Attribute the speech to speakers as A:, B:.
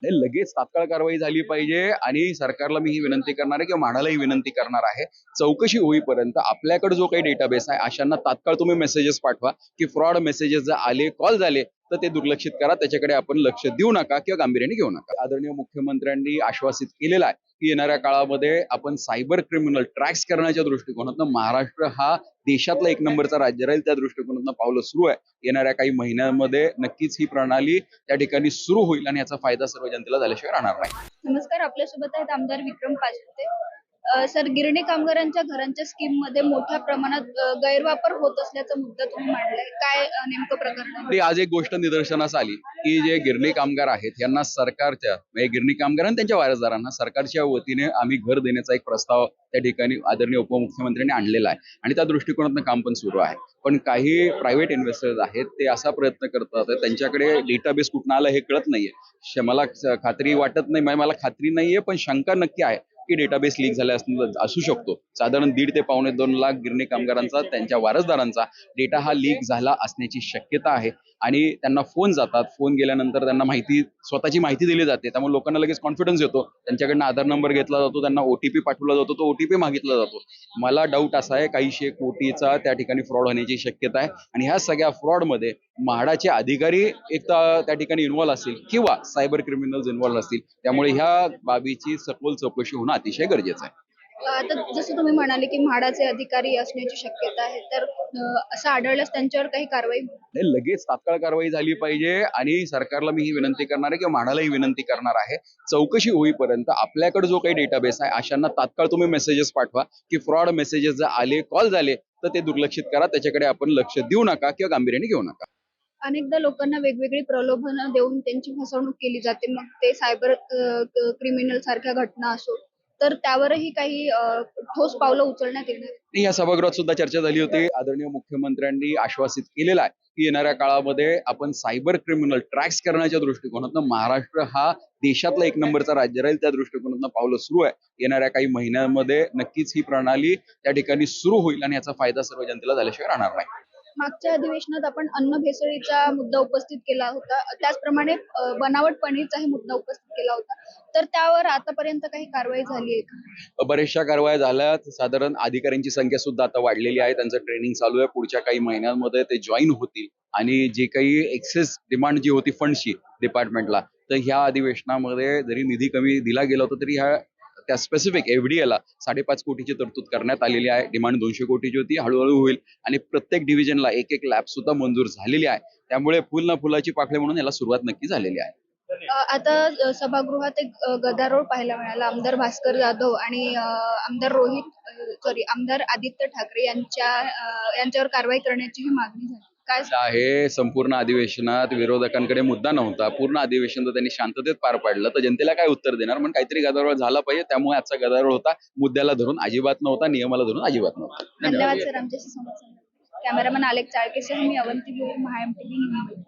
A: नाही, लगेच तात्काळ कारवाई झाली पाहिजे आणि सरकारला मी ही विनंती करणार आहे किंवा म्हाडालाही विनंती करणार आहे, चौकशी होईपर्यंत आपल्याकडे जो काही डेटाबेस आहे अशांना तात्काळ तुम्ही मेसेजेस पाठवा की फ्रॉड मेसेजेस जर आले, कॉल झाले तर ते दुर्लक्षित करा, त्याच्याकडे आपण लक्ष देऊ नका किंवा गांभीर्याने घेऊ नका. आदरणीय मुख्यमंत्र्यांनी आश्वासित केलेलं आहे की येणाऱ्या काळामध्ये आपण सायबर क्रिमिनल ट्रॅक्स करण्याच्या दृष्टिकोनातून महाराष्ट्र हा देशातला एक नंबरचा राज्य राहील, त्या दृष्टिकोनातून पावलं सुरू आहे. येणाऱ्या काही महिन्यांमध्ये नक्कीच ही प्रणाली त्या ठिकाणी सुरू होईल आणि याचा फायदा सर्व जनतेला झाल्याशिवाय राहणार नाही.
B: नमस्कार, आपल्यासोबत आहेत आमदार विक्रम पाचपुते. सर, गिरणी कामगारांच्या घरांच्या स्कीम मध्ये मोठ्या प्रमाणात गैरवापर होत असल्याचा मुद्दा तुम्ही मांडलाय. काय नेमकं प्रकरण आहे?
A: तरी आज एक गोष्ट निदर्शनास आली की जे गिरणी कामगार आहेत यांना सरकारच्या म्हणजे गिरणी कामगार आणि त्यांच्या वारसदारांना सरकारच्या वतीने आम्ही घर देण्याचा एक प्रस्ताव त्या ठिकाणी आदरणीय उपमुख्यमंत्र्यांनी आणलेला आहे आणि त्या दृष्टिकोनातून काम पण सुरू आहे. पण काही प्रायव्हेट इन्व्हेस्टर्स आहेत ते असा प्रयत्न करतात, त्यांच्याकडे डेटाबेस कुठून आलं हे कळत नाहीये. मला खात्री वाटत नाही, मला खात्री नाहीये, पण शंका नक्की आहे की डेटाबेस लीक झाला असू शकतो. साधारण 1.5 ते पावणे 2 लाख गिरणी कामगारांचा, त्यांच्या वारसदारांचा डेटा हा लीक झाला असण्याची शक्यता आहे आणि त्यांना फोन जातात. फोन गेल्यानंतर त्यांना स्वतःची माहिती दिली जाते, त्यामुळे लोकांना लगेच कॉन्फिडन्स येतो. त्यांच्याकडनं आधार नंबर घेतला जातो, त्यांना ओटीपी पाठवला जातो, तो ओटीपी मागितला जातो. मला डाऊट असा आहे काहीशे कोटीचा त्या ठिकाणी फ्रॉड होण्याची शक्यता आहे आणि ह्या सगळ्या फ्रॉडमध्ये म्हाडाचे अधिकारी एक तर त्या ठिकाणी इन्व्हॉल्व असतील किंवा सायबर क्रिमिनल्स इन्व्हॉल्व असतील. त्यामुळे ह्या बाबीची सखोल चौकशी होणं अतिशय गरजेचं आहे.
B: आता जसं तुम्ही म्हणाले की म्हाडाचे अधिकारी असण्याची शक्यता आहे, तर असं आढळल्यास त्यांच्यावर काही कारवाई होईल?
A: नाही, लगेच तात्काळ कारवाई झाली पाहिजे आणि सरकारला मी ही विनंती करणार आहे किंवा म्हाडालाही विनंती करणार आहे, चौकशी होईपर्यंत आपल्याकडे जो काही डेटाबेस आहे अशांना तात्काळ तुम्ही मेसेजेस पाठवा की फ्रॉड मेसेजेस जर आले, कॉल झाले तर ते दुर्लक्षित करा, त्याच्याकडे आपण लक्ष देऊ नका किंवा गांभीर्याने घेऊ नका.
B: अनेकदा लोकांना वेगवेगळी प्रलोभनं देऊन त्यांची फसवणूक केली जाते, मग ते सायबर क्रिमिनल सारख्या घटना असो, तर त्यावरही काही ठोस पावलं उचलण्यात येणार आहेत?
A: या सभागृहात सुद्धा चर्चा झाली होती. आदरणीय मुख्यमंत्र्यांनी आश्वासित केलेलं आहे की येणाऱ्या काळामध्ये आपण सायबर क्रिमिनल ट्रॅक्स करण्याच्या दृष्टिकोनातून महाराष्ट्र हा देशातला एक नंबरचा राज्य राहील, त्या दृष्टिकोनातून पावलं सुरू आहे. येणाऱ्या काही महिन्यांमध्ये नक्कीच ही प्रणाली त्या ठिकाणी सुरू होईल आणि याचा फायदा सर्व जनतेला झाल्याशिवाय राहणार नाही.
B: मागच्या अधिवेशनात आपण अन्न भेसळीचा मुद्दा उपस्थित केला होता. त्याचप्रमाणे बनावट पनीरचाही मुद्दा उपस्थित केला होता. तर त्यावर आतापर्यंत काही कारवाई झाली आहे का?
A: बऱ्याचशा कारवाया झाल्यात. साधारण अधिकाऱ्यांची संख्या सुद्धा आता वाढलेली आहे. त्यांचं ट्रेनिंग चालू आहे. पुढच्या काही महिन्यांमध्ये ते जॉईन होतील आणि जे काही एक्सेस डिमांड जी होती फंडची डिपार्टमेंटला, तर ह्या अधिवेशनामध्ये जरी निधी कमी दिला गेला होता तरी त्या स्पेसिफिक एफडीएला 5.5 कोटीची तरतूद करण्यात आलेली आहे. डिमांड 200 कोटीची होती, हळूहळू होईल आणि प्रत्येक डिव्हिजनला एक लॅब सुद्धा मंजूर झालेली आहे. त्यामुळे फुल ना फुलाची पाकळी म्हणून याला सुरुवात नक्की झालेली आहे.
B: आता सभागृहात एक गदारोळ पाहायला मिळाला. आमदार भास्कर जाधव आणि आमदार आदित्य ठाकरे यांच्यावर कारवाई करण्याची मागणी झाली. काय
A: आहे संपूर्ण अधिवेशनात विरोधकांकडे मुद्दा नव्हता. पूर्ण अधिवेशन तर त्यांनी शांततेत पार पाडलं, तर जनतेला काय उत्तर देणार? पण काहीतरी गदारोळ झाला पाहिजे, त्यामुळे आजचा गदारोळ होता. मुद्द्याला धरून अजिबात नव्हता, नियमाला धरून अजिबात नव्हता.
B: धन्यवाद सर, आमच्याशी संवाद साधल्याबद्दल. कॅमेरामन अलेक चाळकेसह मी अवंती भोईर, महाएमटीव्ही.